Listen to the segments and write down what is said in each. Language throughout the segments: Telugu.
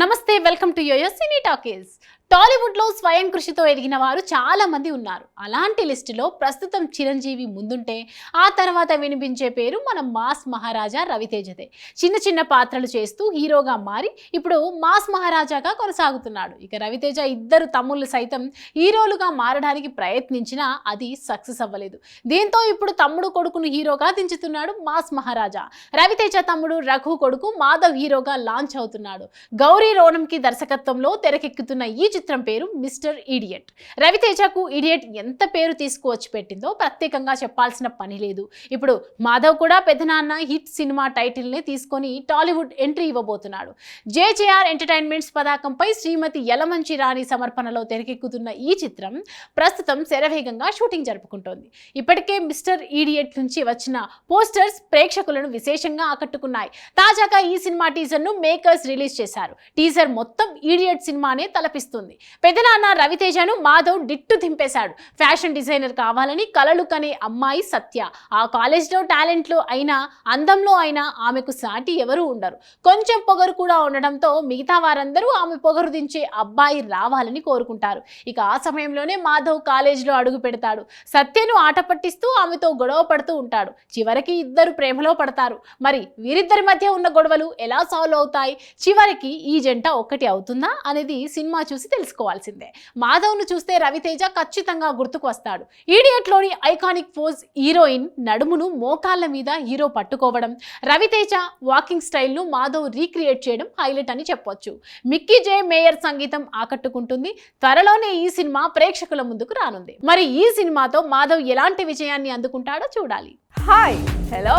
నమస్తే, welcome to yoyo cine talkies. Tollywood లో స్వయం కృషితో ఎదిగిన వారు చాలా మంది ఉన్నారు. అలాంటి లిస్టులో ప్రస్తుతం చిరంజీవి ముందుంటే ఆ తర్వాత వినిపించే పేరు మన మాస్ మహారాజా రవితేజదే. చిన్న చిన్న పాత్రలు చేస్తూ హీరోగా మారి ఇప్పుడు మాస్ మహారాజాగా కొనసాగుతున్నాడు. ఇక రవితేజ ఇద్దరు తమ్ముళ్ళు సైతం హీరోలుగా మారడానికి ప్రయత్నించినా అది సక్సెస్ అవ్వలేదు. దీంతో ఇప్పుడు తమ్ముడు కొడుకును హీరోగా దించుతున్నాడు మాస్ మహారాజా. రవితేజ తమ్ముడు రఘు కొడుకు మాధవ్ హీరోగా లాంచ్ అవుతున్నాడు. గౌరీ రోనంకి దర్శకత్వంలో తెరకెక్కుతున్న ఈ చిత్రం పేరు మిస్టర్ ఇడియట్. రవితేజకు ఇడియట్ ఎంత పేరు తీసుకువచ్చి పెట్టిందో ప్రత్యేకంగా చెప్పాల్సిన పని లేదు. ఇప్పుడు మాధవ్ కూడా పెద్దనాన్న హిట్ సినిమా టైటిల్ ని తీసుకొని టాలీవుడ్ ఎంట్రీ ఇవ్వబోతున్నాడు. జేజేఆర్ ఎంటర్టైన్మెంట్స్ పతాకంపై శ్రీమతి యలమంచి రాణి సమర్పణలో తెరకెక్కుతున్న ఈ చిత్రం ప్రస్తుతం శరవేగంగా షూటింగ్ జరుపుకుంటోంది. ఇప్పటికే మిస్టర్ ఇడియట్ నుంచి వచ్చిన పోస్టర్స్ ప్రేక్షకులను విశేషంగా ఆకట్టుకున్నాయి. తాజాగా ఈ సినిమా టీజర్ ను మేకర్స్ రిలీజ్ చేశారు. టీజర్ మొత్తం ఇడియట్ సినిమానే తలపిస్తుంది. పెదనాన్న రవితేజను మాధవ్ డిట్టు దింపేశాడు. ఫ్యాషన్ డిజైనర్ కావాలని కలలు కనే అమ్మాయి సత్య. ఆ కాలేజ్లో టాలెంట్లో అయినా అందంలో అయినా ఆమెకు సాటి ఎవరూ ఉండరు. కొంచెం పొగరు కూడా ఉండడంతో మిగతా వారందరూ ఆమె పొగరు దించే అబ్బాయి రావాలని కోరుకుంటారు. ఇక ఆ సమయంలోనే మాధవ్ కాలేజ్లో అడుగు పెడతాడు. సత్యను ఆట పట్టిస్తూ ఆమెతో గొడవ పడుతూ ఉంటాడు. చివరికి ఇద్దరు ప్రేమలో పడతారు. మరి వీరిద్దరి మధ్య ఉన్న గొడవలు ఎలా సాల్వ్ అవుతాయి, చివరికి ఈ జంట ఒక్కటి అవుతుందా అనేది సినిమా చూసి తెలుసుకోవాల్సిందే. మాధవ్ను చూస్తే రవితేజ ఖచ్చితంగా గుర్తుకు వస్తాడు. ఈడియట్ లోని ఐకానిక్ పోజ్ హీరోయిన్ నడుమును మోకాళ్ళ మీద హీరో పట్టుకోవడం, రవితేజ వాకింగ్ స్టైల్ ను మాధవ్ రీక్రియేట్ చేయడం హైలైట్ అని చెప్పొచ్చు. మిక్కీ జే మేయర్ సంగీతం ఆకట్టుకుంటుంది. త్వరలోనే ఈ సినిమా ప్రేక్షకుల ముందుకు రానుంది. మరి ఈ సినిమాతో మాధవ్ ఎలాంటి విజయాన్ని అందుకుంటాడో చూడాలి. Hi, hello.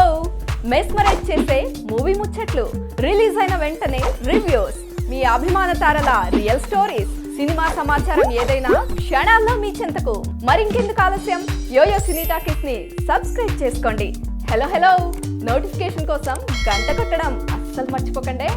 మెస్మరైజ్ చేసే మూవీ ముచ్చట్లు, రిలీజ్ అయిన వెంటనే రివ్యూస్, మీ అభిమాన తారల రియల్ స్టోరీస్, సినిమా సమాచారం ఏదైనా క్షణాల్లో మీ చెంతకు. మరింకెందుకు ఆలస్యం, యోయో సినీ టాకీస్ ని సబ్స్క్రైబ్ చేసుకోండి. హలో హలో నోటిఫికేషన్ కోసం గంట కొట్టడం అస్సలు మర్చిపోకండి.